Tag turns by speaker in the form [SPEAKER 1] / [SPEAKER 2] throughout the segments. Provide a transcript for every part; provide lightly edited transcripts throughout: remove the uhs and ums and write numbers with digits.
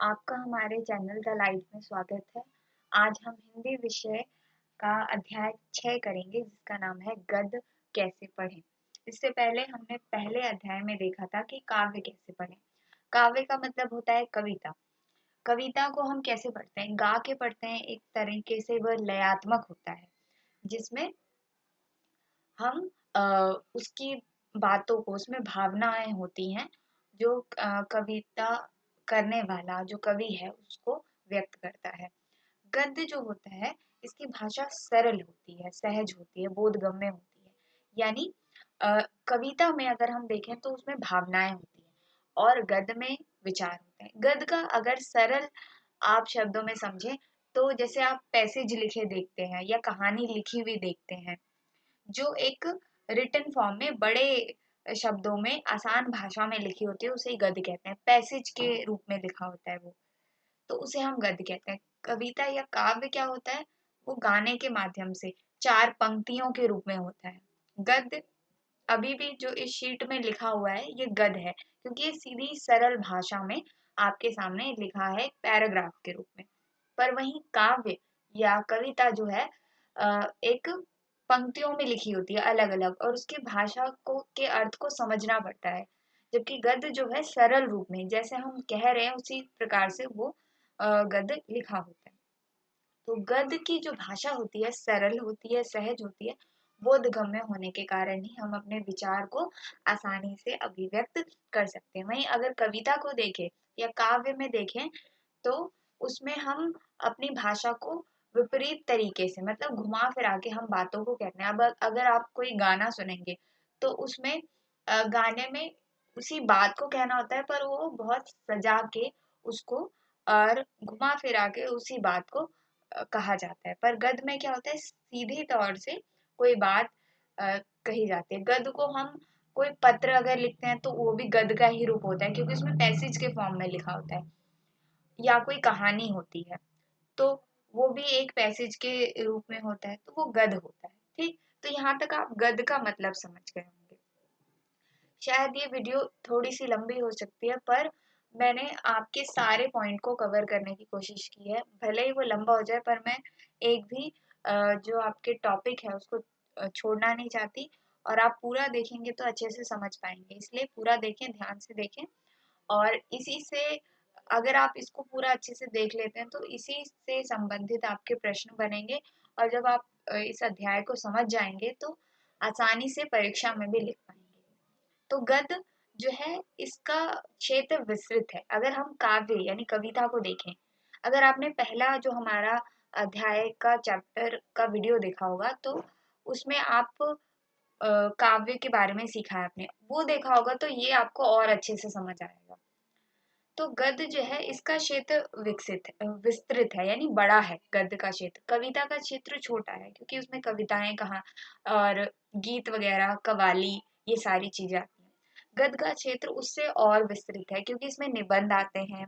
[SPEAKER 1] आपका हमारे channel the light में स्वागत है। आज हम हिंदी विषय का अध्याय 6 करेंगे जिसका नाम है गद्य कैसे पढ़ें। इससे पहले हमने पहले अध्याय में देखा था कि काव्य कैसे पढ़ें। काव्य का मतलब होता है कविता। कविता को हम कैसे पढ़ते हैं? गा के पढ़ते हैं। एक तरीके से वह लयात्मक होता है जिसमें हम उसकी बातों को, उसमें भावनाएं होती हैं जो कविता करने वाला जो कवि है उसको व्यक्त करता है। गद्य जो होता है इसकी भाषा सरल होती है, सहज होती है, बोधगम्य होती है। यानी कविता में अगर हम देखें तो उसमें भावनाएं होती हैं और गद्य में विचार होते हैं। गद्य का अगर सरल आप शब्दों में समझें तो जैसे आप पैसेज लिखे देखते हैं या कहानी लिखी हुई देखते हैं जो एक रिटन फॉर्म में बड़े शब्दों में आसान भाषा में लिखी होती है, उसे गद्य कहते हैं। पैसेज के रूप में लिखा होता है वो, तो उसे हम गद्य कहते हैं। कविता या काव्य क्या होता है? वो गाने के माध्यम से चार पंक्तियों के रूप में होता है। गद्य अभी भी जो इस शीट में लिखा हुआ है ये गद्य है क्योंकि ये सीधी सरल भाषा में आपके सामने लिखा है पैराग्राफ के रूप में। पर वहीं काव्य या कविता जो है एक पंक्तियों में लिखी होती है अलग अलग, और उसकी भाषा को के अर्थ को समझना पड़ता है। जबकि गद्य जो है सरल रूप में जैसे हम कह रहे हैं उसी प्रकार से वो गद्य लिखा होता है। तो गद्य की जो भाषा होती है सरल होती है, सहज होती है। बोधगम्य होने के कारण ही हम अपने विचार को आसानी से अभिव्यक्त कर सकते हैं। वहीं अगर कविता को देखें या काव्य में देखें तो उसमें हम अपनी भाषा को विपरीत तरीके से, मतलब घुमा फिरा के हम बातों को कहते हैं। अब अगर आप कोई गाना सुनेंगे तो उसमें गाने में उसी बात को कहना होता है पर वो बहुत सजा के उसको और घुमा फिरा के उसी बात को कहा जाता है। पर गद्य में क्या होता है, सीधे तौर से कोई बात कही जाती है। गद्य को हम कोई पत्र अगर लिखते हैं तो वो भी गद्य का ही रूप होता है क्योंकि उसमें पैसेज के फॉर्म में लिखा होता है। या कोई कहानी होती है तो वो भी एक पैसेज के रूप में होता है, तो वो गद्य होता है। ठीक, तो यहाँ तक आप गद्य का मतलब समझ गए होंगे। शायद ये वीडियो थोड़ी सी लंबी हो सकती है पर मैंने आपके सारे पॉइंट को कवर करने की कोशिश की है। भले ही वो लंबा हो जाए पर मैं एक भी जो आपके टॉपिक है उसको छोड़ना नहीं चाहती, और आप पूरा देखेंगे तो अच्छे से समझ पाएंगे। इसलिए पूरा देखें, ध्यान से देखें, और इसी से अगर आप इसको पूरा अच्छे से देख लेते हैं तो इसी से संबंधित आपके प्रश्न बनेंगे, और जब आप इस अध्याय को समझ जाएंगे तो आसानी से परीक्षा में भी लिख पाएंगे। तो गद्य जो है इसका क्षेत्र विस्तृत है। अगर हम काव्य यानी कविता को देखें, अगर आपने पहला जो हमारा अध्याय का चैप्टर का वीडियो देखा होगा तो उसमें आप काव्य के बारे में सीखा है आपने, वो देखा होगा तो ये आपको और अच्छे से समझ आएगा। तो गद्य जो है इसका क्षेत्र विस्तृत है, यानी बड़ा है गद्य का क्षेत्र। कविता का क्षेत्र छोटा है क्योंकि उसमें कविताएं कहाँ और गीत वगैरह, कव्वाली, ये सारी चीजें आती हैं। गद्य का क्षेत्र उससे और विस्तृत है क्योंकि इसमें निबंध आते हैं,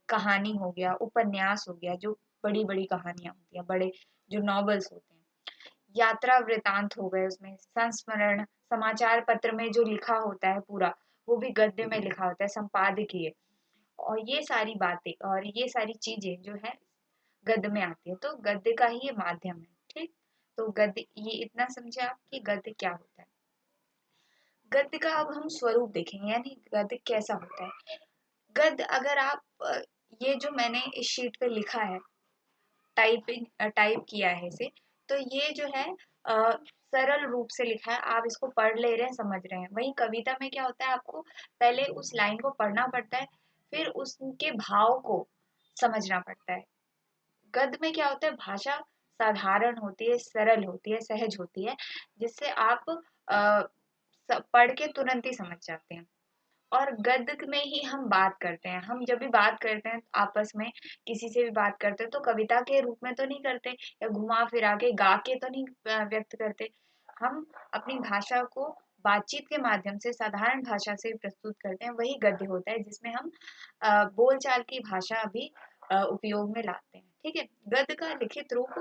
[SPEAKER 1] कहानी हो गया, उपन्यास हो गया, जो बड़ी बड़ी कहानियां होती हैं, बड़े जो नॉवेल्स होते हैं, यात्रा वृतांत हो गए, उसमें संस्मरण, समाचार पत्र में जो लिखा होता है पूरा वो भी गद्य में लिखा होता है, संपादकीय, और ये सारी बातें और ये सारी चीजें जो है गद्य में आती है। तो गद्य का ही ये माध्यम है। ठीक, तो गद्य, ये इतना समझे आप कि गद्य क्या होता है। गद्य का अब हम स्वरूप देखेंगे, यानी गद्य कैसा होता है। गद्य अगर आप ये जो मैंने इस शीट पे लिखा है, टाइप किया है इसे, तो ये जो है सरल रूप से लिखा है, आप इसको पढ़ ले रहे हैं, समझ रहे हैं। वहीं कविता में क्या होता है, आपको पहले उस लाइन को पढ़ना पड़ता है, फिर उसके भाव को समझना पड़ता है। गद्य में क्या होता है, भाषा साधारण होती है, सरल होती है, सहज होती है, जिससे आप पढ़ के तुरंत ही समझ जाते हैं। और गद्य में ही हम बात करते हैं। हम जब भी बात करते हैं आपस में, किसी से भी बात करते हैं तो कविता के रूप में तो नहीं करते या घुमा फिरा के गा के तो नहीं व्यक्त करते। हम अपनी भाषा को बातचीत के माध्यम से, साधारण भाषा से प्रस्तुत करते हैं। वही गद्य होता है जिसमें हम बोलचाल की भाषा भी उपयोग में लाते हैं। ठीक है, गद्य का लिखित रूप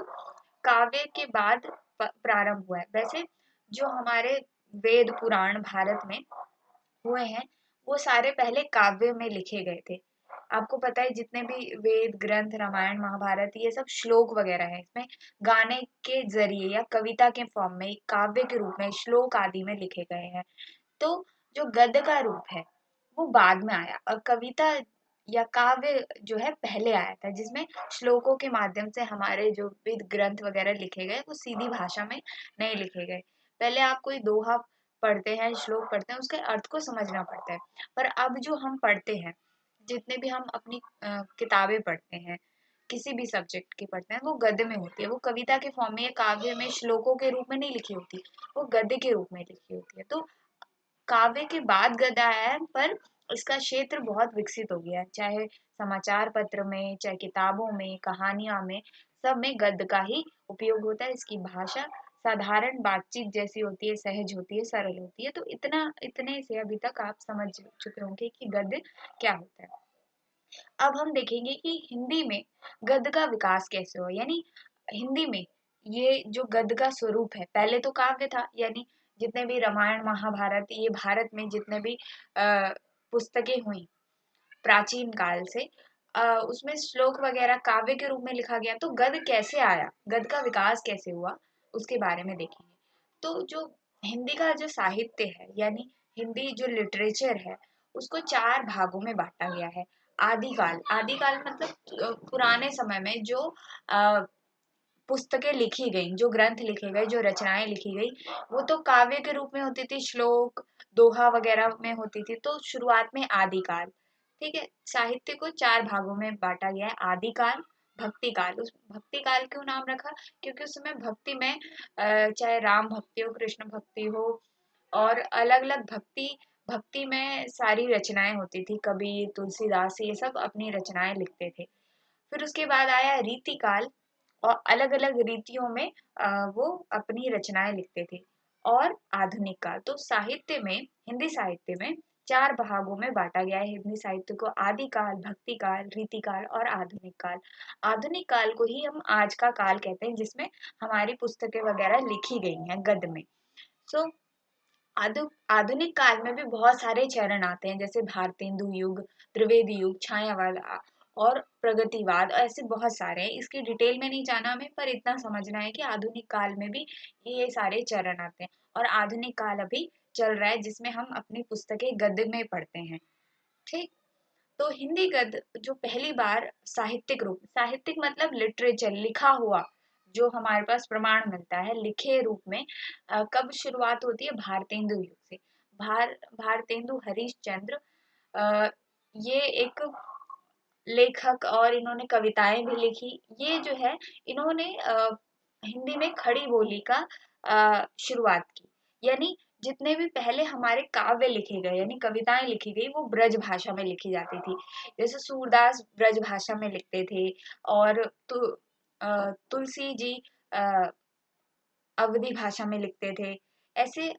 [SPEAKER 1] काव्य के बाद प्रारंभ हुआ है। वैसे जो हमारे वेद पुराण भारत में हुए हैं वो सारे पहले काव्य में लिखे गए थे। आपको पता है जितने भी वेद ग्रंथ रामायण महाभारत ये सब श्लोक वगैरह है, इसमें गाने के जरिए या कविता के फॉर्म में काव्य के रूप में श्लोक आदि में लिखे गए हैं। तो जो गद्य का रूप है वो बाद में आया और कविता या काव्य जो है पहले आया था, जिसमें श्लोकों के माध्यम से हमारे जो वेद ग्रंथ वगैरह लिखे गए वो सीधी भाषा में नहीं लिखे गए। पहले आप कोई दोहा पढ़ते हैं, श्लोक पढ़ते हैं, उसके अर्थ को समझना पड़ता है। पर अब जो हम पढ़ते हैं, जितने भी हम अपनी किताबें पढ़ते हैं, किसी भी सब्जेक्ट की पढ़ते हैं, वो गद्य में होती है। वो कविता के फॉर्म में या काव्य में श्लोकों के रूप में नहीं लिखी होती, वो गद्य के रूप में लिखी होती है। तो काव्य के बाद गद्य आया है, पर इसका क्षेत्र बहुत विकसित हो गया है। चाहे समाचार पत्र में, चाहे किताबों में, कहानियां में, सब में गद्य का ही उपयोग होता है। इसकी भाषा साधारण बातचीत जैसी होती है, सहज होती है, सरल होती है। तो इतने से अभी तक आप समझ चुके होंगे कि गद्य क्या होता है। अब हम देखेंगे कि हिंदी में गद्य का विकास कैसे हुआ, यानी हिंदी में ये जो गद्य का स्वरूप है, पहले तो काव्य था, यानी जितने भी रामायण महाभारत ये भारत में जितने भी पुस्तकें हुई प्राचीन काल से, उसमें श्लोक वगैरह काव्य के रूप में लिखा गया। तो गद्य कैसे आया, गद्य का विकास कैसे हुआ, उसके बारे में देखेंगे। तो जो हिंदी का जो साहित्य है, यानी हिंदी जो लिटरेचर है, उसको 4 भागों में बांटा गया है। आदिकाल, आदिकाल मतलब पुराने समय में जो पुस्तकें लिखी गई, जो ग्रंथ लिखे गए, जो रचनाएं लिखी गई, वो तो काव्य के रूप में होती थी, श्लोक दोहा वगैरह में होती थी। तो शुरुआत में आदिकाल, ठीक है। साहित्य को 4 भागों में बांटा गया है। आदिकाल, भक्ति काल। उस भक्ति काल क्यों नाम रखा, क्योंकि उस समय भक्ति में चाहे राम भक्ति हो, कृष्ण भक्ति हो, और अलग अलग भक्ति भक्ति में सारी रचनाएं होती थी। कबीर, तुलसीदास ये सब अपनी रचनाएं लिखते थे। फिर उसके बाद आया रीति काल, और अलग अलग रीतियों में वो अपनी रचनाएं लिखते थे। और आधुनिक काल। तो साहित्य में, हिंदी साहित्य में 4 भागों में बांटा गया है हिंदी साहित्य को। आदि काल, भक्ति काल, रीति काल और आधुनिक काल। आधुनिक काल को ही हम आज का काल कहते हैं, जिसमें हमारी पुस्तकें वगैरह लिखी गई हैं गद्य में। सो आधुनिक काल में भी बहुत सारे चरण आते हैं, जैसे भारतेंदु युग, त्रिवेदी युग, छायावाद और प्रगतिवाद, ऐसे बहुत सारे हैं। इसकी डिटेल में नहीं जाना हमें, पर इतना समझना है कि आधुनिक काल में भी ये सारे चरण आते हैं। और आधुनिक काल अभी चल रहा है, जिसमें हम अपनी पुस्तकें गद्य में पढ़ते हैं, ठीक। तो हिंदी गद्य जो पहली बार साहित्यिक रूप, साहित्यिक मतलब लिटरेचर, लिखा हुआ, जो हमारे पास प्रमाण मिलता है लिखे रूप में, कब शुरुआत होती है, भारतेंदु युग से। भारतेंदु हरिश्चंद्र ये एक लेखक, और इन्होंने कविताएं भी लिखी। ये जो है, इन्होंने हिंदी में खड़ी बोली का शुरुआत की। यानी जितने भी पहले हमारे काव्य लिखे गए, यानी कविताएं लिखी गई, वो ब्रज भाषा में लिखी जाती थी। जैसे सूरदास ब्रज भाषा में लिखते थे, और तुलसी जी अ, अवधी भाषा में लिखते थे। ऐसे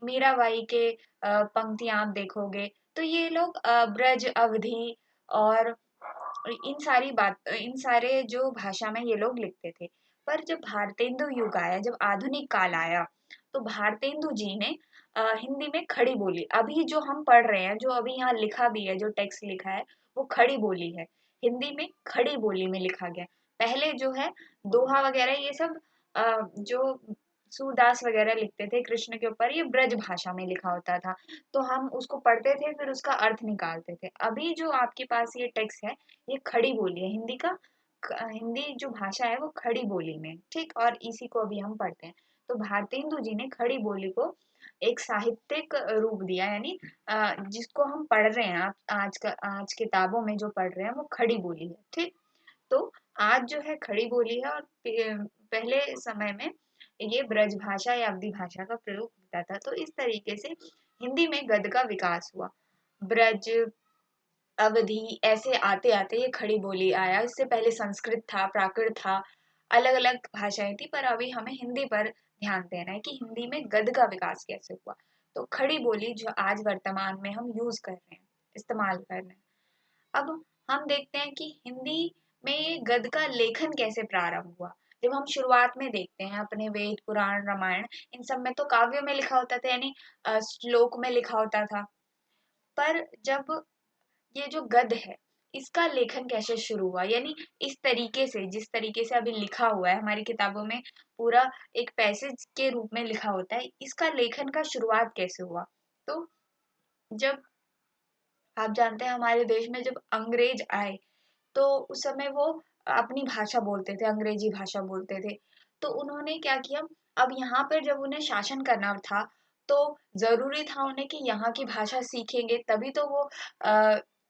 [SPEAKER 1] मीराबाई के पंक्तियां आप देखोगे, तो ये लोग ब्रज, अवधी और इन सारे जो भाषा में ये लोग लिखते थे। पर जब भारतेंदु युग आया, जब आधुनिक काल आया, तो भारतेंदु जी ने हिंदी में खड़ी बोली, अभी जो हम पढ़ रहे हैं, जो अभी यहाँ लिखा भी है, जो टेक्स्ट लिखा है, वो खड़ी बोली है। हिंदी में खड़ी बोली में लिखा गया। पहले जो है दोहा वगैरह ये सब जो सूरदास वगैरह लिखते थे कृष्ण के ऊपर, ये ब्रज भाषा में लिखा होता था। तो हम उसको पढ़ते थे, फिर उसका अर्थ निकालते थे। अभी जो आपके पास ये टेक्स्ट है, ये खड़ी बोली है हिंदी का। हिंदी जो भाषा है वो खड़ी बोली में, ठीक। और इसी को अभी हम पढ़ते हैं। तो भारतेंदु जी ने खड़ी बोली को एक साहित्यिक रूप दिया, यानी जिसको हम पढ़ रहे हैं, आप आज किताबों में जो पढ़ रहे हैं, वो खड़ी बोली है, ठीक। तो आज जो है खड़ी बोली है, और पहले समय में ये ब्रज भाषा या अवधी भाषा का प्रयोग होता था। तो इस तरीके से हिंदी में गद्य का विकास हुआ। ब्रज, अवधि ऐसे आते आते ये खड़ी बोली आया। इससे पहले संस्कृत था, प्राकृत था, अलग अलग भाषाएं थी। पर अभी हमें हिंदी पर ध्यान देना है कि हिंदी में गद्य का विकास कैसे हुआ। तो खड़ी बोली जो आज वर्तमान में हम यूज कर रहे हैं, इस्तेमाल कर रहे हैं। अब हम देखते हैं कि हिंदी में ये गद्य का लेखन कैसे प्रारंभ हुआ। जब हम शुरुआत में देखते हैं अपने वेद, पुराण, रामायण, इन सब में तो काव्यों में लिखा होता था, यानी श्लोक में लिखा होता था। पर जब ये जो गद्य है, इसका लेखन कैसे शुरू हुआ, यानी इस तरीके से, जिस तरीके से अभी लिखा हुआ है हमारी किताबों में, पूरा एक पैसेज के रूप में लिखा होता है, इसका लेखन का शुरुआत कैसे हुआ। तो जब आप जानते हैं हमारे देश में जब अंग्रेज आए, तो उस समय वो अपनी भाषा बोलते थे, अंग्रेजी भाषा बोलते थे। तो उन्होंने क्या किया, अब यहाँ पर जब उन्हें शासन करना था, तो जरूरी था उन्हें कि यहाँ की भाषा सीखेंगे तभी तो वो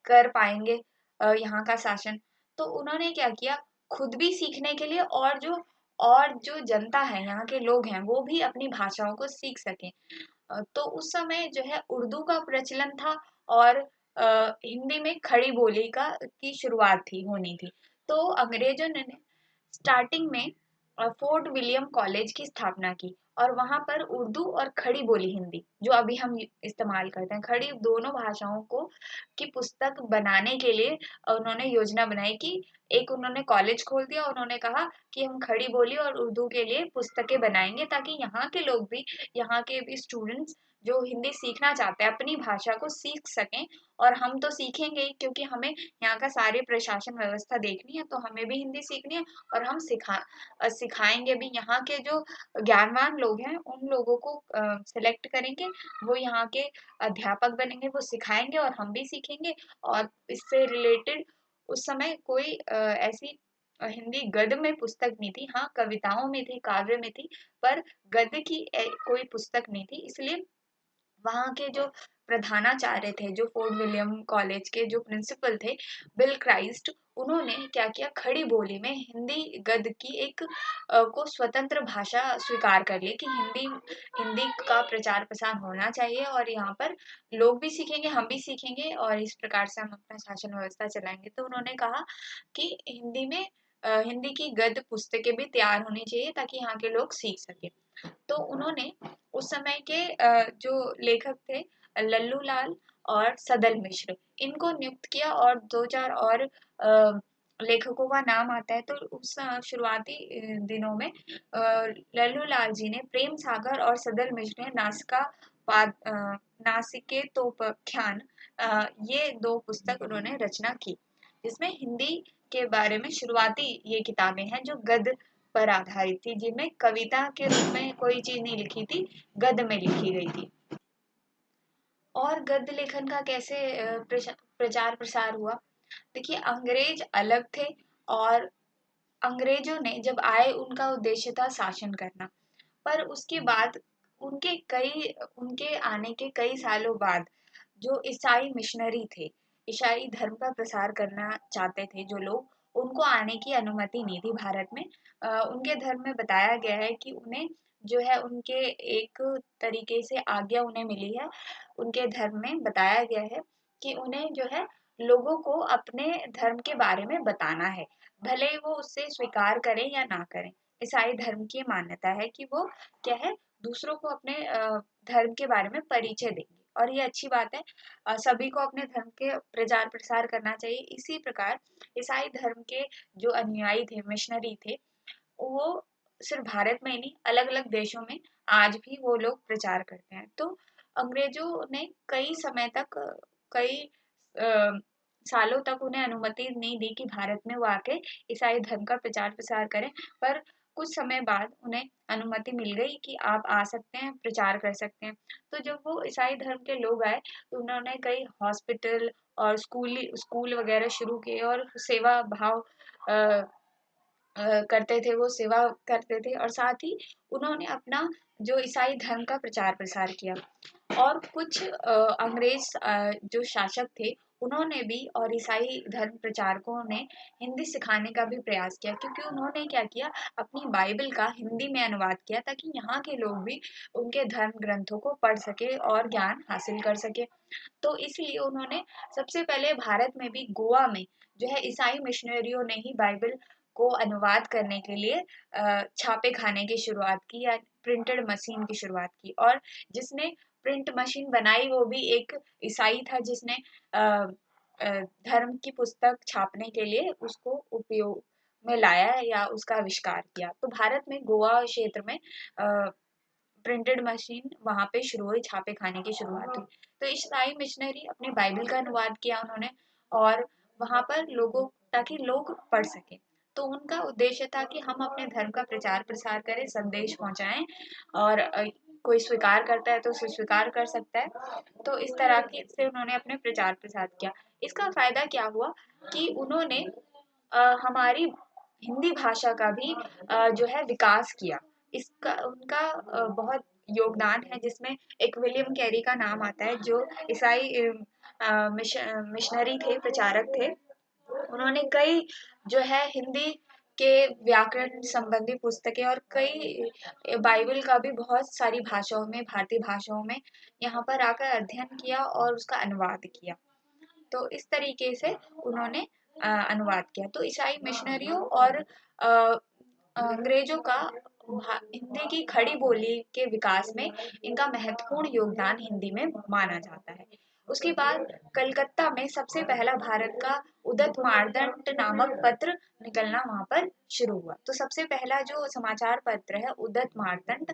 [SPEAKER 1] कर पाएंगे यहाँ का शासन। तो उन्होंने क्या किया, खुद भी सीखने के लिए और जो जनता है, यहाँ के लोग हैं, वो भी अपनी भाषाओं को सीख सकें। तो उस समय जो है उर्दू का प्रचलन था, और हिंदी में खड़ी बोली का की शुरुआत होनी थी। तो अंग्रेजों ने स्टार्टिंग में फोर्ट विलियम कॉलेज की स्थापना की, और वहां पर उर्दू और खड़ी बोली हिंदी, जो अभी हम इस्तेमाल करते हैं, खड़ी दोनों भाषाओं को की पुस्तक बनाने के लिए उन्होंने योजना बनाई कि एक उन्होंने कॉलेज खोल दिया। उन्होंने कहा कि हम खड़ी बोली और उर्दू के लिए पुस्तकें बनाएंगे, ताकि यहाँ के लोग भी, यहाँ के भी स्टूडेंट्स जो हिंदी सीखना चाहते हैं, अपनी भाषा को सीख सकें। और हम तो सीखेंगे ही, क्योंकि हमें यहाँ का सारे प्रशासन व्यवस्था देखनी है, तो हमें भी हिंदी सीखनी है। और हम सिखाएंगे भी, यहाँ के जो ज्ञानवान लोग हैं उन लोगों को सिलेक्ट करेंगे, वो यहाँ के अध्यापक बनेंगे, वो सिखाएंगे और हम भी सीखेंगे। और इससे रिलेटेड उस समय कोई ऐसी हिंदी गद्य में पुस्तक नहीं थी, हाँ कविताओं में थी, काव्य में थी, पर गद्य की कोई पुस्तक नहीं थी। इसलिए वहाँ के जो प्रधानाचार्य थे, जो फोर्ट विलियम कॉलेज के जो प्रिंसिपल थे, बिल क्राइस्ट, उन्होंने क्या किया, खड़ी बोली में हिंदी गद्य की एक को स्वतंत्र भाषा स्वीकार कर ली कि हिंदी हिंदी का प्रचार प्रसार होना चाहिए, और यहाँ पर लोग भी सीखेंगे, हम भी सीखेंगे, और इस प्रकार से हम अपना शासन व्यवस्था चलाएंगे। तो उन्होंने कहा कि हिंदी में हिंदी की गद्य पुस्तकें भी तैयार होनी चाहिए, ताकि यहाँ के लोग सीख सके। तो उन्होंने उस समय के जो लेखक थे, लल्लू लाल और सदल मिश्र, इनको नियुक्त किया, और दो चार और लेखकों का नाम आता है। तो उस शुरुआती दिनों में लल्लू लाल जी ने प्रेम सागर और सदल मिश्र ने नासिकेतोपाख्यान, ये दो पुस्तक उन्होंने रचना की, जिसमें हिंदी के बारे में शुरुआती ये किताबें हैं जो गद्य पर आधारित थी, जिनमें कविता के रूप में कोई चीज नहीं लिखी थी, गद्य में लिखी गई थी। और गद्य लेखन का कैसे प्रचार प्रसार हुआ। देखिए, अंग्रेज अलग थे, और अंग्रेजों ने जब आए, उनका उद्देश्य था शासन करना। पर उसके बाद उनके आने के कई सालों बाद जो ईसाई मिशनरी थे, ईसाई धर्म का प्रसार करना चाहते थे जो लोग, उनको आने की अनुमति नहीं थी भारत में। उनके धर्म में बताया गया है कि उन्हें जो है, उनके एक तरीके से आज्ञा उन्हें मिली है, उनके धर्म में बताया गया है कि उन्हें जो है, लोगों को अपने धर्म के बारे में बताना है, भले ही वो उससे स्वीकार करें या ना करें। ईसाई धर्म की मान्यता है कि वो क्या है, दूसरों को अपने धर्म के बारे में परिचय देंगे, और ये अच्छी बात है। सभी को अपने धर्म के प्रचार प्रसार करना चाहिए। इसी प्रकार ईसाई धर्म के जो अनुयायी थे, मिशनरी थे, वो सिर्फ भारत में ही नहीं, अलग अलग देशों में आज भी वो लोग प्रचार करते हैं। तो अंग्रेजों ने कई समय तक, कई अ, सालों तक उन्हें अनुमति नहीं दी कि भारत में वो आके ईसाई धर्म का प्रचार प्रसार करें। पर कुछ समय बाद उन्हें अनुमति मिल गई कि आप आ सकते हैं, प्रचार कर सकते हैं। तो जब वो ईसाई धर्म के लोग आए, तो उन्होंने कई हॉस्पिटल और स्कूल वगैरह शुरू किए, और सेवा भाव करते थे, वो सेवा करते थे, और साथ ही उन्होंने अपना जो ईसाई धर्म का प्रचार प्रसार किया। और कुछ अंग्रेज जो शासक थे, उन्होंने भी, और ईसाई धर्म प्रचारकों ने हिंदी सिखाने का भी प्रयास किया, क्योंकि उन्होंने क्या किया, अपनी बाइबल का हिंदी में अनुवाद किया, ताकि यहाँ के लोग भी उनके धर्म ग्रंथों को पढ़ सके और ज्ञान हासिल कर सके। तो इसलिए उन्होंने सबसे पहले भारत में भी, गोवा में जो है, ईसाई मिशनरियों ने ही बाइबल को अनुवाद करने के लिए छापे खाने की शुरुआत की, या प्रिंटेड मशीन की शुरुआत की। और जिसने प्रिंट मशीन बनाई, वो भी एक ईसाई था, जिसने धर्म की पुस्तक छापने के लिए उसको उपयोग में लाया, या उसका आविष्कार किया। तो भारत में गोवा क्षेत्र में प्रिंटेड मशीन वहां पे शुरू हुई, छापे खाने की शुरुआत हुई। तो ईसाई मिशनरी अपनी बाइबल का अनुवाद किया उन्होंने, और वहां पर लोगों, ताकि लोग पढ़ सके। तो उनका उद्देश्य था कि हम अपने धर्म का प्रचार प्रसार करें, संदेश पहुंचाएं, और कोई स्वीकार करता है तो उसे स्वीकार कर सकता है। तो इस तरह की से उन्होंने अपने प्रचार प्रसार किया। इसका फायदा क्या हुआ कि उन्होंने हमारी हिंदी भाषा का भी जो है विकास किया। इसका उनका बहुत योगदान है, जिसमें एक विलियम कैरी का नाम आता है, जो ईसाई मिशनरी थे, प्रचारक थे। उन्होंने कई जो है हिंदी के व्याकरण संबंधी पुस्तकें और कई बाइबल का भी बहुत सारी भाषाओं में, भारतीय भाषाओं में यहाँ पर आकर अध्ययन किया और उसका अनुवाद किया। तो इस तरीके से उन्होंने अनुवाद किया। तो ईसाई मिशनरियों और अंग्रेजों का हिंदी की खड़ी बोली के विकास में इनका महत्वपूर्ण योगदान हिंदी में माना जाता है। उसके बाद कलकत्ता में सबसे पहला भारत का उदत मार्तंड नामक पत्र निकलना वहां पर शुरू हुआ। तो सबसे पहला जो समाचार पत्र है उदत मार्तंड,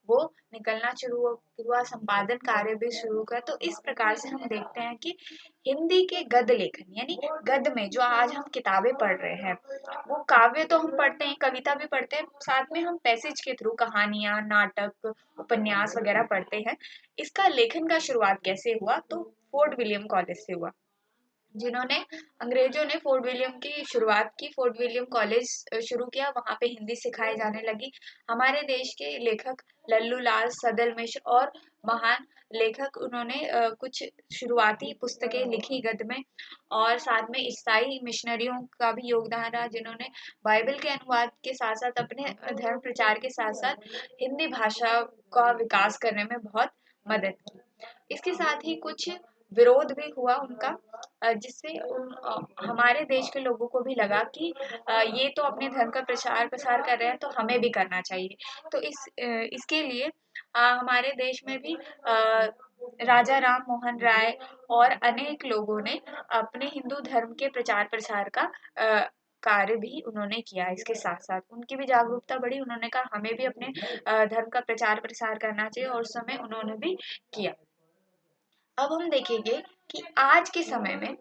[SPEAKER 1] वो निकलना शुरू हुआ, संपादन कार्य भी शुरू हुआ। तो इस प्रकार से हम देखते हैं कि हिंदी के गद्य लेखन, यानी गद्य में जो आज हम किताबें पढ़ रहे हैं, वो काव्य तो हम पढ़ते हैं, कविता भी पढ़ते हैं, साथ में हम पैसेज के थ्रू कहानियां, नाटक, उपन्यास वगैरह पढ़ते हैं। इसका लेखन का शुरुआत कैसे हुआ? तो फोर्ट विलियम कॉलेज से हुआ, जिन्होंने अंग्रेजों ने फोर्ट विलियम की शुरुआत की। फोर्ट विलियम कॉलेज शुरू किया, वहां पे हिंदी सिखाई जाने लगी। हमारे देश के लेखक लल्लू लाल सदल मिश्र और महान लेखक, उन्होंने कुछ शुरुआती पुस्तकें लिखी गद्य में, और साथ में ईसाई मिशनरियों का भी योगदान रहा, जिन्होंने बाइबल के अनुवाद के साथ साथ अपने धर्म प्रचार के साथ साथ हिंदी भाषा का विकास करने में बहुत मदद की। इसके साथ ही कुछ विरोध भी हुआ उनका, जिससे हमारे देश के लोगों को भी लगा कि ये तो अपने धर्म का प्रचार प्रसार कर रहे हैं, तो हमें भी करना चाहिए। तो इसके लिए हमारे देश में भी राजा राम मोहन राय और अनेक लोगों ने अपने हिंदू धर्म के प्रचार प्रसार का कार्य भी उन्होंने किया। इसके साथ साथ उनकी भी जागरूकता बढ़ी, उन्होंने कहा हमें भी अपने धर्म का प्रचार प्रसार करना चाहिए, और उस समय उन्होंने भी किया। अब हम देखेंगे कि आज के समय में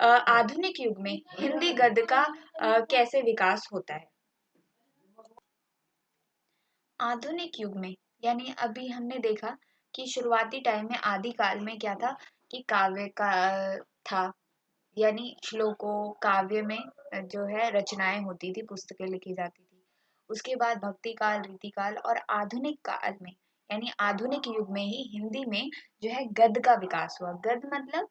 [SPEAKER 1] आधुनिक युग में हिंदी गद्य का कैसे विकास होता है। आधुनिक युग में, यानी अभी हमने देखा कि शुरुआती टाइम में, आदि काल में क्या था कि काव्य का था, यानी श्लोकों, काव्य में जो है रचनाएं होती थी, पुस्तकें लिखी जाती थी। उसके बाद भक्ति काल, रीति काल, और आधुनिक काल में, यानी आधुनिक युग में ही हिंदी में जो है गद्य का विकास हुआ। गद्य मतलब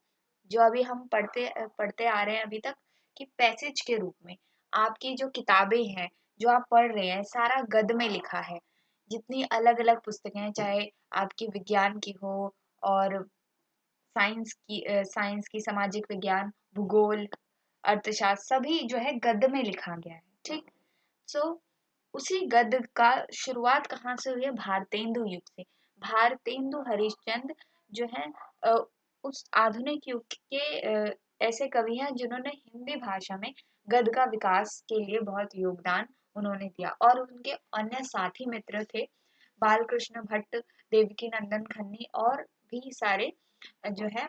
[SPEAKER 1] जो अभी हम पढ़ते पढ़ते आ रहे हैं अभी तक, कि पैसेज के रूप में आपकी जो किताबें हैं, जो आप पढ़ रहे हैं, सारा गद्य में लिखा है। जितनी अलग अलग पुस्तकें हैं, चाहे आपकी विज्ञान की हो, और साइंस की, सामाजिक विज्ञान, भूगोल, अर्थशास्त्र, सभी जो है गद्य में लिखा गया है। ठीक। सो उसी गद्य का शुरुआत कहाँ से हुई है? भारतेंदु युग से। भारतेंदु हरिश्चंद्र जो है उस आधुनिक युग के ऐसे कवि हैं जिन्होंने हिंदी भाषा में गद्य का विकास के लिए बहुत योगदान उन्होंने दिया। और उनके अन्य साथी मित्र थे बालकृष्ण भट्ट, देवकी नंदन खन्नी, और भी सारे जो है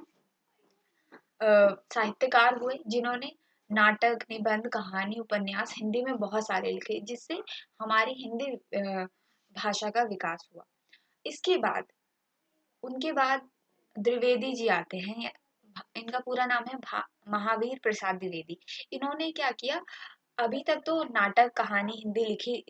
[SPEAKER 1] साहित्यकार हुए, जिन्होंने नाटक, निबंध, कहानी, उपन्यास हिंदी में बहुत सारे लिखे, जिससे हमारी हिंदी भाषा का विकास हुआ। इसके बाद, उनके बाद द्विवेदी जी आते हैं। इनका पूरा नाम है महावीर प्रसाद द्विवेदी। इन्होंने क्या किया? अभी तक तो नाटक, कहानी,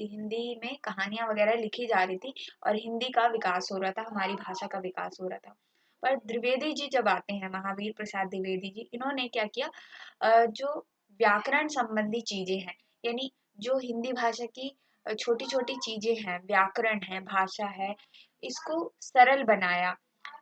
[SPEAKER 1] हिंदी में कहानियां वगैरह लिखी जा रही थी, और हिंदी का विकास हो रहा था, हमारी भाषा का विकास हो रहा था। पर द्विवेदी जी जब आते हैं, महावीर प्रसाद द्विवेदी जी, इन्होंने क्या किया? जो व्याकरण संबंधी चीजें हैं, यानी जो हिंदी भाषा की छोटी छोटी चीजें हैं, व्याकरण है, भाषा है, इसको सरल बनाया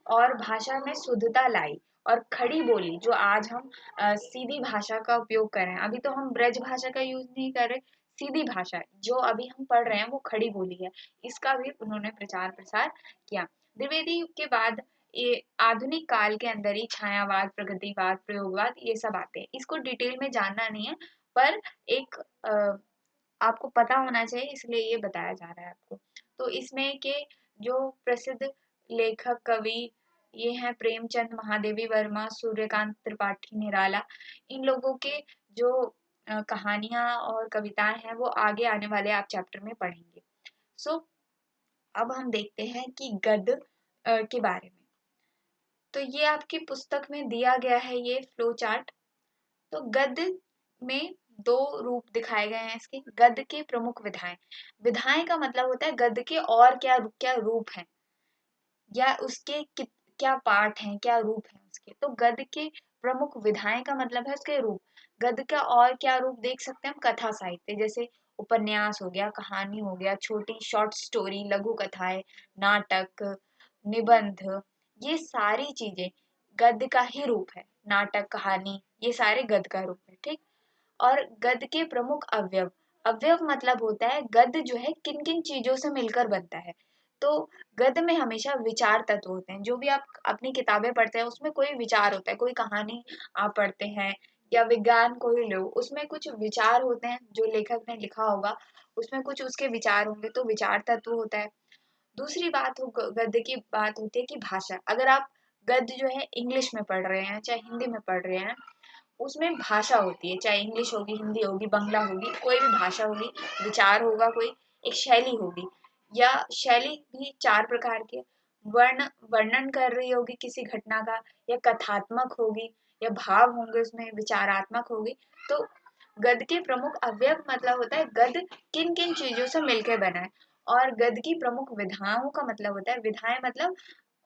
[SPEAKER 1] और भाषा में शुद्धता लाई। और खड़ी बोली, जो आज हम सीधी भाषा का उपयोग कर रहे हैं, अभी तो हम ब्रज भाषा का यूज नहीं कर रहे, सीधी भाषा जो अभी हम पढ़ रहे हैं वो खड़ी बोली है, इसका भी उन्होंने प्रचार प्रसार किया। द्विवेदी युग के बाद ये आधुनिक काल के अंदर ही छायावाद, प्रगतिवाद, प्रयोगवाद, ये सब आते हैं। इसको डिटेल में जानना नहीं है, पर एक आपको पता होना चाहिए, इसलिए ये बताया जा रहा है आपको। तो इसमें के जो प्रसिद्ध लेखक, कवि ये हैं प्रेमचंद, महादेवी वर्मा, सूर्यकांत त्रिपाठी निराला। इन लोगों के जो कहानियां और कविताएं हैं वो आगे आने वाले आप चैप्टर में पढ़ेंगे। सो अब हम देखते हैं कि गद्य के बारे में। तो ये आपकी पुस्तक में दिया गया है ये फ्लो चार्ट। तो गद्य में दो रूप दिखाए गए हैं इसके। गद्य के प्रमुख विधाएं। विधाएं का मतलब होता है गद्य के और क्या क्या रूप हैं या उसके क्या पार्ट हैं, क्या रूप हैं उसके। तो गद्य के प्रमुख विधाएं का मतलब है उसके रूप। गद्य का और क्या रूप देख सकते हैं हम? कथा साहित्य, जैसे उपन्यास हो गया, कहानी हो गया, छोटी शॉर्ट स्टोरी, लघु कथाएं, नाटक, निबंध, ये सारी चीजें गद्य का ही रूप है। नाटक, कहानी, ये सारे गद्य का रूप है। ठीक। और गद्य के प्रमुख अवयव। अवयव मतलब होता है गद्य जो है किन किन चीजों से मिलकर बनता है। तो गद्य में हमेशा विचार तत्व होते हैं। जो भी आप अपनी किताबें पढ़ते हैं उसमें कोई विचार होता है। कोई कहानी आप पढ़ते हैं या विज्ञान कोई लो, उसमें कुछ विचार होते हैं जो लेखक ने लिखा होगा, उसमें कुछ उसके विचार होंगे, तो विचार तत्व होता है। दूसरी बात हो गद्य की बात होती है कि भाषा। अगर आप गद्य जो है इंग्लिश में पढ़ रहे हैं चाहे हिंदी में पढ़ रहे हैं, उसमें भाषा होती है, चाहे इंग्लिश होगी, हिंदी होगी, बंगला होगी, कोई भी भाषा होगी, विचार होगा, कोई एक शैली होगी। या शैली भी चार प्रकार के, वर्णन कर रही होगी किसी घटना का, या कथात्मक होगी, या भाव होंगे उसमें, विचारात्मक होगी। तो गद्य के प्रमुख अवयव मतलब होता है गद्य किन किन चीजों से मिलकर बना है। और गद्य की प्रमुख विधाओं का मतलब होता है, विधाएं मतलब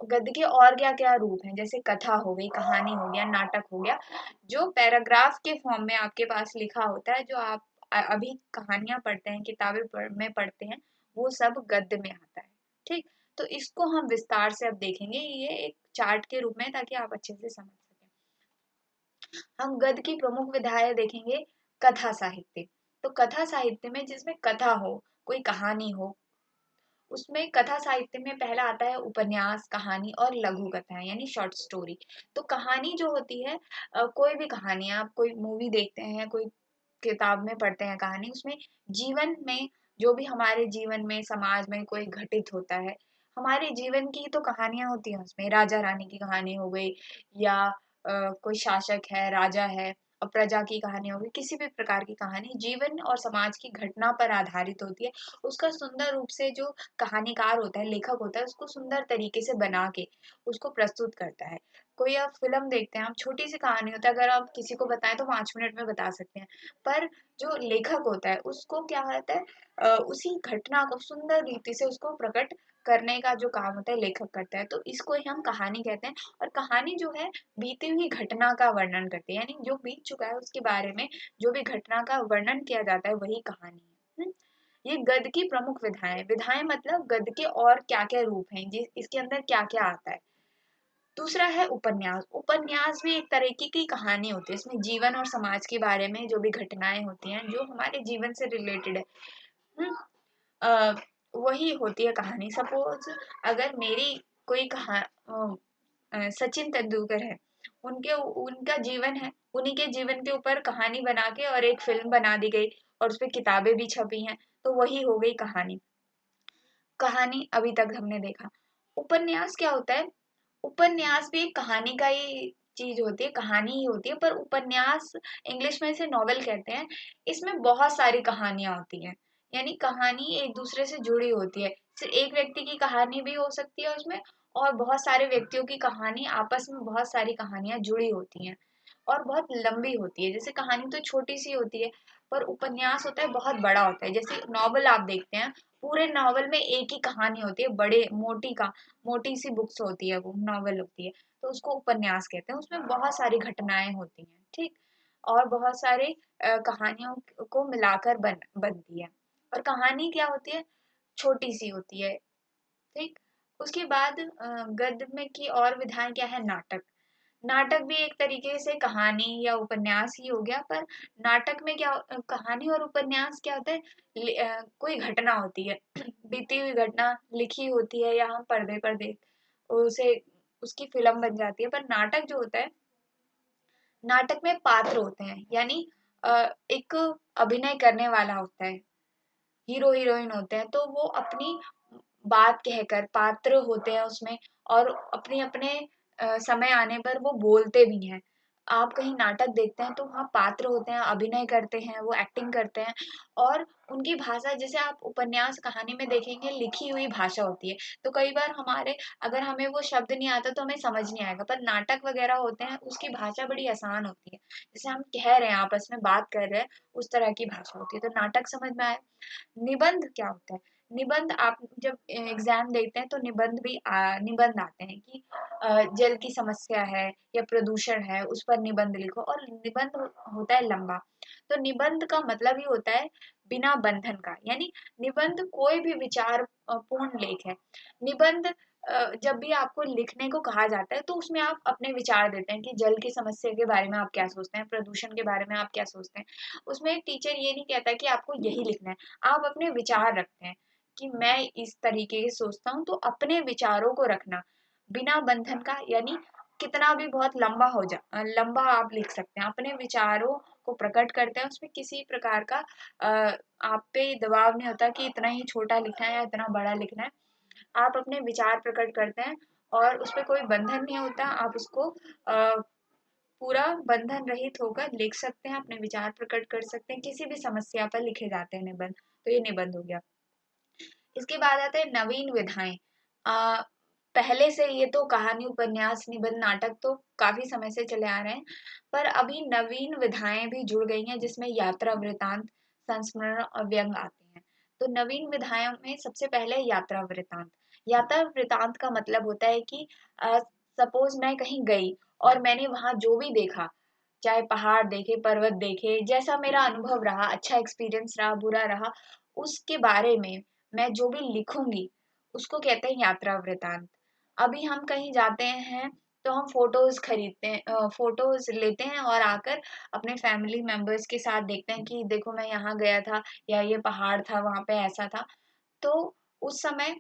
[SPEAKER 1] गद्य के और क्या क्या रूप हैं, जैसे कथा हो गई, कहानी हो गया, नाटक हो गया, जो पैराग्राफ के फॉर्म में आपके पास लिखा होता है, जो आप अभी कहानियां पढ़ते हैं, में पढ़ते हैं, वो सब गद्य में आता है। ठीक। तो इसको हम विस्तार से अब देखेंगे, ये एक चार्ट के रूप में, ताकि आप अच्छे से समझ सकें। हम गद्य की प्रमुख विधाएं देखेंगे। कथा साहित्य। तो कथा साहित्य में जिसमें कथा हो, कोई कहानी हो, उसमें कथा साहित्य में पहला आता है उपन्यास, कहानी और लघु कथाएं यानी शॉर्ट स्टोरी। तो कहानी जो होती है, कोई भी कहानी, आप कोई मूवी देखते हैं, कोई किताब में पढ़ते हैं कहानी, उसमें जीवन में जो भी हमारे जीवन में, समाज में कोई घटित होता है, हमारे जीवन की तो कहानियां होती हैं। उसमें राजा रानी की कहानी हो गई, या कोई शासक है, राजा है, और प्रजा की कहानी होगी, किसी भी प्रकार की कहानी जीवन और समाज की घटना पर आधारित होती है। उसका सुंदर रूप से जो कहानीकार होता है, लेखक होता है, उसको सुंदर तरीके से बना के उसको प्रस्तुत करता है। कोई आप फिल्म देखते हैं, आप छोटी सी कहानी होता है, अगर आप किसी को बताएं तो 5 मिनट में बता सकते हैं। पर जो लेखक होता है उसको क्या होता है, उसी घटना को सुंदर रीति से उसको प्रकट करने का जो काम होता है लेखक करता है। तो इसको ही हम कहानी कहते हैं। और कहानी जो है बीती हुई घटना का वर्णन करती है, यानी जो बीत चुका है उसके बारे में जो भी घटना का वर्णन किया जाता है वही कहानी है। ये गद्य की प्रमुख विधाएं। विधाएं मतलब गद्य के और क्या क्या रूप हैं, इसके अंदर क्या क्या आता है। दूसरा है उपन्यास। उपन्यास भी एक तरीके की कहानी होती है। इसमें जीवन और समाज के बारे में जो भी घटनाएं होती हैं जो हमारे जीवन से रिलेटेड है, हम्म, अ, वही होती है कहानी। सपोज अगर मेरी कोई सचिन तेंदुलकर है, उनके उनका जीवन है, उन्हीं के जीवन के ऊपर कहानी बना के और एक फिल्म बना दी गई, और उसपे किताबें भी छपी हैं, तो वही हो गई कहानी। कहानी अभी तक हमने देखा। उपन्यास क्या होता है? उपन्यास भी एक कहानी का ही चीज होती है, कहानी ही होती है, पर उपन्यास इंग्लिश में इसे नॉवेल कहते हैं। इसमें बहुत सारी कहानियां होती हैं, यानी कहानी एक दूसरे से जुड़ी होती है। सिर्फ एक व्यक्ति की कहानी भी हो सकती है उसमें, और बहुत सारे व्यक्तियों की कहानी, आपस में बहुत सारी कहानियां जुड़ी होती हैं और बहुत लंबी होती है। जैसे कहानी तो छोटी सी होती है, पर उपन्यास होता है बहुत बड़ा होता है। जैसे नॉवल आप देखते हैं, पूरे नॉवल में एक ही कहानी होती है, बड़े मोटी सी बुक्स होती है, वो नॉवल होती है, तो उसको उपन्यास कहते हैं। उसमें बहुत सारी घटनाएं होती हैं। ठीक। और बहुत सारे कहानियों को मिलाकर बनती है। और कहानी क्या होती है? छोटी सी होती है। ठीक। उसके बाद गद्य में की और विधाएं क्या है? नाटक। नाटक भी एक तरीके से कहानी या उपन्यास ही हो गया, पर नाटक में क्या, कहानी और उपन्यास क्या होता है, कोई घटना होती है, बीती हुई घटना लिखी होती है या हम पर्दे पर देख उसे, उसकी फिल्म बन जाती है। पर नाटक जो होता है, नाटक में पात्र होते हैं, यानी एक अभिनय करने वाला होता है, हीरो हीरोइन होते हैं, तो वो अपनी बात कहकर, पात्र होते हैं उसमें, और अपने अपने समय आने पर वो बोलते भी हैं। आप कहीं नाटक देखते हैं तो वहाँ पात्र होते हैं, अभिनय करते हैं, वो एक्टिंग करते हैं और उनकी भाषा जैसे आप उपन्यास कहानी में देखेंगे लिखी हुई भाषा होती है। तो कई बार हमारे अगर हमें वो शब्द नहीं आता तो हमें समझ नहीं आएगा, पर नाटक वगैरह होते हैं उसकी भाषा बड़ी आसान होती है। जैसे हम कह रहे हैं आपस में बात कर रहे हैं उस तरह की भाषा होती है, तो नाटक समझ में आए। निबंध क्या होता है? निबंध आप जब एग्जाम देते हैं तो निबंध आते हैं कि जल की समस्या है या प्रदूषण है उस पर निबंध लिखो, और निबंध होता है लंबा। तो निबंध का मतलब ही होता है बिना बंधन का, यानी निबंध कोई भी विचार पूर्ण लेख है। निबंध जब भी आपको लिखने को कहा जाता है तो उसमें आप अपने विचार देते हैं कि जल की समस्या के बारे में आप क्या सोचते हैं, प्रदूषण के बारे में आप क्या सोचते हैं। उसमें टीचर ये नहीं कहता कि आपको यही लिखना है, आप अपने विचार रखते हैं कि मैं इस तरीके से सोचता हूँ, तो अपने विचारों को रखना बिना बंधन का, यानी कितना भी बहुत लंबा आप लिख सकते हैं, अपने विचारों को प्रकट करते हैं, उसमें किसी प्रकार का आप पे दबाव नहीं होता कि इतना ही छोटा लिखना है या इतना बड़ा लिखना है। आप अपने विचार प्रकट करते हैं और उसपे कोई बंधन नहीं होता, आप उसको पूरा बंधन रहित होकर लिख सकते हैं, अपने विचार प्रकट कर सकते हैं, किसी भी समस्या पर लिखे जाते हैं निबंध। तो ये निबंध हो गया। इसके बाद आते हैं नवीन विधाएं। अ, पहले से ये तो कहानी उपन्यास निबंध नाटक तो काफी समय से चले आ रहे हैं, पर अभी नवीन विधाएं भी जुड़ गई हैं जिसमें यात्रा वृतांत, संस्मरण और व्यंग आते हैं। तो नवीन विधाओं में सबसे पहले यात्रा वृतांत। यात्रा वृतांत का मतलब होता है कि सपोज मैं कहीं गई और मैंने वहां जो भी देखा, चाहे पहाड़ देखे, पर्वत देखे, जैसा मेरा अनुभव रहा, अच्छा एक्सपीरियंस रहा, बुरा रहा, उसके बारे में मैं जो भी लिखूंगी उसको कहते हैं यात्रा वृतांत। अभी हम कहीं जाते हैं तो हम फोटोज खरीदते हैं, फोटोज लेते हैं और आकर अपने फैमिली मेंबर्स के साथ देखते हैं कि देखो मैं यहाँ गया था या ये पहाड़ था वहां पे ऐसा था। तो उस समय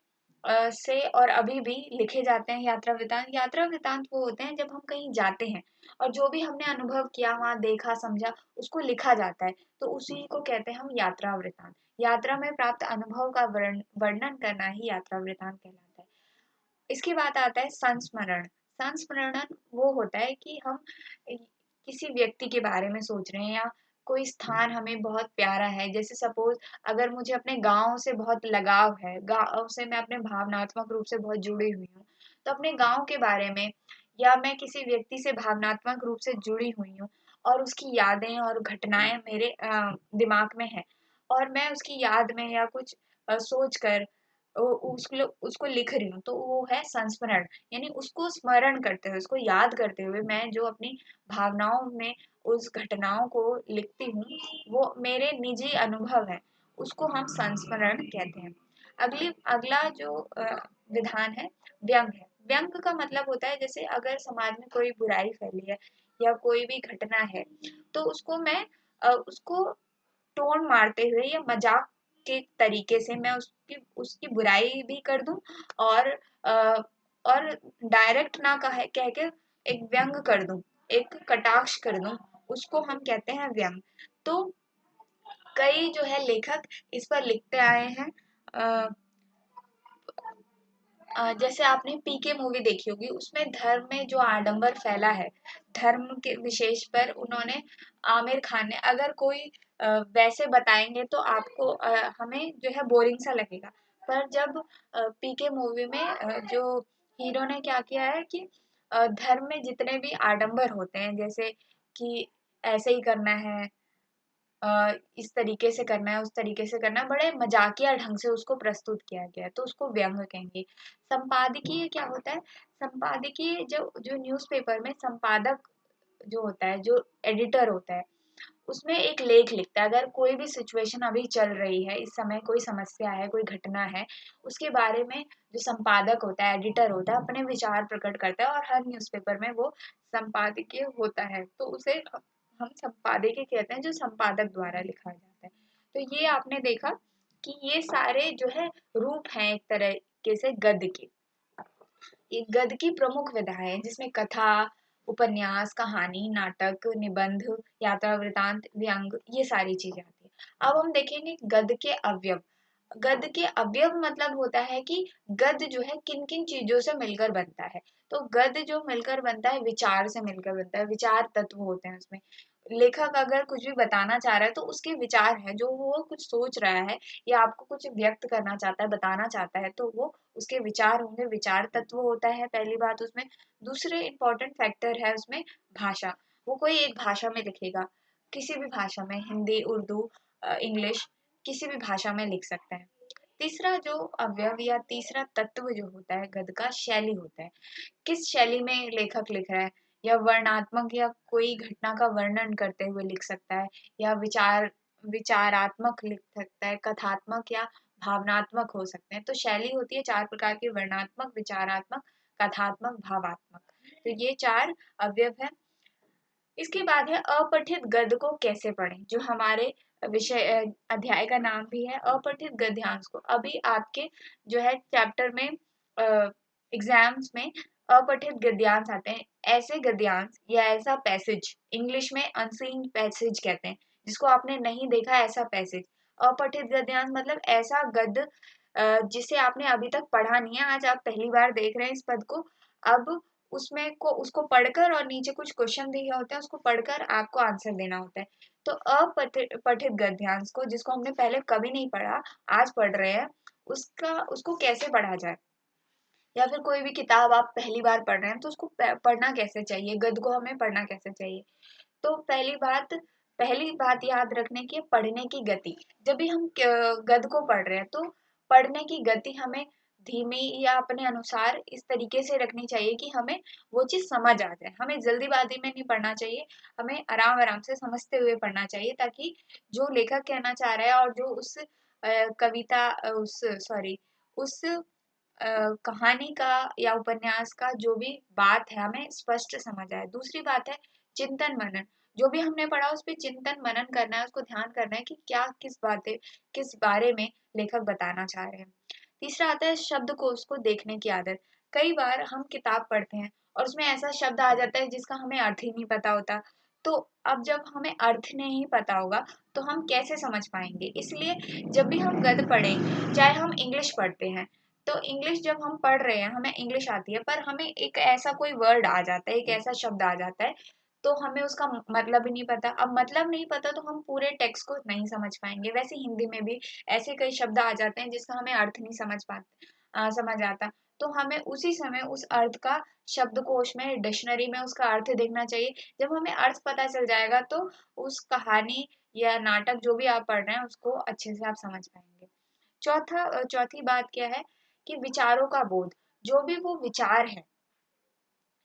[SPEAKER 1] से और अभी भी लिखे जाते हैं यात्रा वृतांत। यात्रा वृतांत वो होते हैं जब हम कहीं जाते हैं और जो भी हमने अनुभव किया, वहां देखा समझा, उसको लिखा जाता है, तो उसी को कहते हैं हम यात्रा वृतांत। यात्रा में प्राप्त अनुभव का वर्णन करना ही यात्रा वृतांत कहलाता है। इसके बाद आता है संस्मरण। संस्मरण वो होता है कि हम किसी व्यक्ति के बारे में सोच रहे हैं या कोई स्थान हमें बहुत प्यारा है, जैसे सपोज अगर मुझे अपने गांव से बहुत लगाव है, गांव से मैं अपने भावनात्मक रूप से बहुत जुड़ी हुई हूँ, तो अपने गांव के बारे में या मैं किसी व्यक्ति से भावनात्मक रूप से जुड़ी हुई हूँ और उसकी यादें और घटनाएं मेरे दिमाग में है और मैं उसकी याद में या कुछ सोच कर उसको लिख रही हूँ, तो वो है संस्मरण। यानी उसको स्मरण करते हुए, उसको याद करते हुए मैं जो अपनी भावनाओं में उस घटनाओं को लिखती हूँ, वो मेरे निजी अनुभव है, उसको हम संस्मरण कहते हैं। अगला जो विधान है व्यंग है। व्यंग का मतलब होता है जैसे अगर समाज में कोई बुराई फैली है या कोई भी घटना है, तो उसको मैं उसको टोन मारते हुए या मजाक के तरीके से मैं उसकी उसकी बुराई भी कर दूं और अ, और डायरेक्ट ना कह के एक व्यंग कर दूं, एक कटाक्ष कर दूं, उसको हम कहते हैं व्यंग। तो कई जो है लेखक इस पर लिखते आए हैं। अ, जैसे आपने पीके मूवी देखी होगी, उसमें धर्म में जो आडंबर फैला है, धर्म के विशेष पर उन्होंने आमिर खान ने, अगर कोई वैसे बताएंगे तो आपको हमें जो है बोरिंग सा लगेगा, पर जब पीके मूवी में जो हीरो ने क्या किया है कि धर्म में जितने भी आडंबर होते हैं, जैसे कि ऐसे ही करना है, इस तरीके से करना है, उस तरीके से करना है, बड़े मजाकिया ढंग से उसको प्रस्तुत किया गया है, तो उसको व्यंग कहेंगे। संपादकीय क्या होता है? संपादकीय जो जो न्यूज़पेपर में संपादक जो होता है, जो एडिटर होता है, उसमें एक लेख लिखता है। अगर कोई भी सिचुएशन अभी चल रही है, इस समय कोई समस्या है, कोई घटना है, उसके बारे में जो संपादक होता है, एडिटर होता है, अपने विचार प्रकट करता है और हर न्यूज़पेपर में वो संपादकीय होता है, तो उसे हम संपादकीय कहते हैं, जो संपादक द्वारा लिखा जाता है। तो ये आपने देखा कि ये सारे जो है रूप हैं एक तरीके से गद्य के। ये गद्य की प्रमुख विधाएं हैं जिसमें कथा, उपन्यास, कहानी, नाटक, निबंध, यात्रा वृतांत, व्यंग, ये सारी चीजें आती है। अब हम देखेंगे गद्य के अवयव। गद्य के अवयव मतलब होता है कि गद्य जो है किन किन चीजों से मिलकर बनता है। तो गद्य जो मिलकर बनता है विचार से मिलकर बनता है, विचार तत्व होते हैं उसमें। लेखक अगर कुछ भी बताना चाह रहा है तो उसके विचार है, जो वो कुछ सोच रहा है या आपको कुछ व्यक्त करना चाहता है, बताना चाहता है, तो वो उसके विचार होंगे, विचार तत्व होता है पहली बात उसमें। दूसरे इंपॉर्टेंट फैक्टर है उसमें भाषा। वो कोई एक भाषा में लिखेगा, किसी भी भाषा में, हिंदी, उर्दू, इंग्लिश, किसी भी भाषा में लिख सकता है। तीसरा जो अवयव या तीसरा तत्व जो होता है गद्य का, शैली होता है। किस शैली में लेखक लिख रहा है, या वर्णात्मक या कोई घटना का वर्णन करते हुए लिख सकता है, या विचारात्मक लिख सकता है, कथात्मक या भावनात्मक हो सकते हैं। तो शैली होती है 4 प्रकार की: वर्णात्मक, विचारात्मक, कथात्मक, भावात्मक। तो ये 4 अवयव है। इसके बाद है अपठित गद्य को कैसे पढ़ें, जो हमारे विषय अध्याय का नाम भी है, अपठित गद्यांश को। अभी आपके जो है चैप्टर में एग्जाम्स में अपठित गद्यांश आते हैं। ऐसे गद्यांश या ऐसा पैसेज, इंग्लिश में अनसीन पैसेज कहते हैं, जिसको आपने नहीं देखा ऐसा पैसेज। अपठित गद्यांश मतलब ऐसा गद्य जिसे आपने अभी तक पढ़ा नहीं है, आज आप पहली बार देख रहे हैं इस पद को। अब उसको पढ़कर और नीचे कुछ क्वेश्चन दिए होते हैं, उसको पढ़कर आपको आंसर देना होता है। तो अपठित गद्यांश को, जिसको हमने पहले कभी नहीं पढ़ा, आज पढ़ रहे हैं, उसको कैसे पढ़ा जाए, या फिर कोई भी किताब आप पहली बार पढ़ रहे हैं तो उसको पढ़ना कैसे चाहिए, गद्य को हमें पढ़ना कैसे चाहिए। तो पहली बात याद रखने की है पढ़ने की गति। जब भी हम गद्य को पढ़ रहे हैं तो पढ़ने की गति हमें धीमी या अपने अनुसार इस तरीके से रखनी चाहिए कि हमें वो चीज समझ आ जाए। हमें जल्दीबाजी में नहीं पढ़ना चाहिए, हमें आराम आराम से समझते हुए पढ़ना चाहिए, ताकि जो लेखक कहना चाह रहा है और जो उस कविता उस सॉरी उस कहानी का या उपन्यास का जो भी बात है हमें स्पष्ट समझ आए। दूसरी बात है चिंतन मनन। जो भी हमने पढ़ा उस पर चिंतन मनन करना है, उसको ध्यान करना है कि क्या किस बारे में लेखक बताना चाह रहे हैं। तीसरा आता है शब्द को उसको देखने की आदत। कई बार हम किताब पढ़ते हैं और उसमें ऐसा शब्द आ जाता है जिसका हमें अर्थ ही नहीं पता होता। तो अब जब हमें अर्थ नहीं पता होगा तो हम कैसे समझ पाएंगे। इसलिए जब भी हम गद्य पढ़ें, चाहे हम इंग्लिश पढ़ते हैं, तो इंग्लिश जब हम पढ़ रहे हैं, हमें इंग्लिश आती है, पर हमें एक ऐसा कोई वर्ड आ जाता है, एक ऐसा शब्द आ जाता है, तो हमें उसका मतलब ही नहीं पता। अब मतलब नहीं पता तो हम पूरे टेक्स्ट को नहीं समझ पाएंगे। वैसे हिंदी में भी ऐसे कई शब्द आ जाते हैं जिसका हमें अर्थ नहीं समझ आता। तो हमें उसी समय उस अर्थ का शब्दकोश में, डिक्शनरी में उसका अर्थ देखना चाहिए। जब हमें अर्थ पता चल जाएगा तो उस कहानी या नाटक जो भी आप पढ़ रहे हैं उसको अच्छे से आप समझ पाएंगे। चौथी बात क्या है कि विचारों का बोध। जो भी वो विचार है,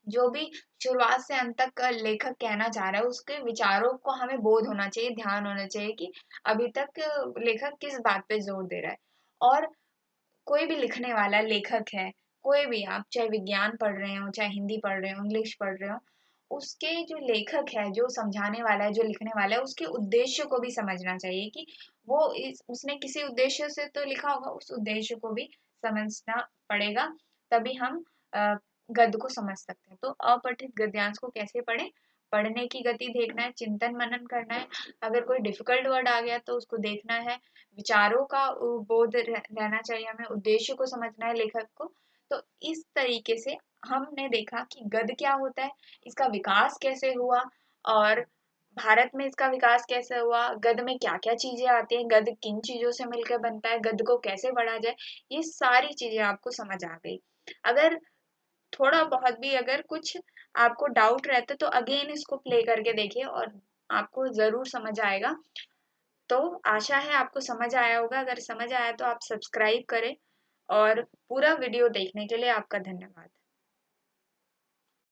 [SPEAKER 1] जो भी शुरुआत से अंत तक लेखक कहना चाह रहा है, उसके विचारों को हमें बोध होना चाहिए, ध्यान होना चाहिए कि अभी तक लेखक किस बात पे जोर दे रहा है। और कोई भी लिखने वाला लेखक है, कोई भी, आप चाहे विज्ञान पढ़ रहे हो, चाहे हिंदी पढ़ रहे हो, इंग्लिश पढ़ रहे हो, उसके जो लेखक है, जो समझाने वाला है, जो लिखने वाला है, उसके उद्देश्य को भी समझना चाहिए कि उसने किसी उद्देश्य से तो लिखा होगा, उस उद्देश्य को भी समझना पड़ेगा। तभी हम गद्य को समझ सकते हैं। तो अपठित गद्यांश को कैसे पढ़ें? पढ़ने की गति देखना है, चिंतन मनन करना है, अगर कोई डिफिकल्ट वर्ड आ गया तो उसको देखना है, विचारों का बोध रहना चाहिए, हमें उद्देश्य को समझना है लेखक को। तो इस तरीके से हमने देखा कि गद्य क्या होता है, इसका विकास कैसे हुआ, और भारत में इसका विकास कैसे हुआ, गद्य में क्या क्या चीजें आती हैं, गद्य किन चीजों से मिलकर बनता है, गद्य को कैसे पढ़ा जाए, ये सारी चीजें आपको समझ आ गई। अगर थोड़ा बहुत भी अगर कुछ आपको डाउट रहता तो अगेन इसको प्ले करके देखिए और आपको जरूर समझ आएगा। तो आशा है आपको समझ आया होगा। अगर समझ आया तो आप सब्सक्राइब करें, और पूरा वीडियो देखने के लिए आपका धन्यवाद।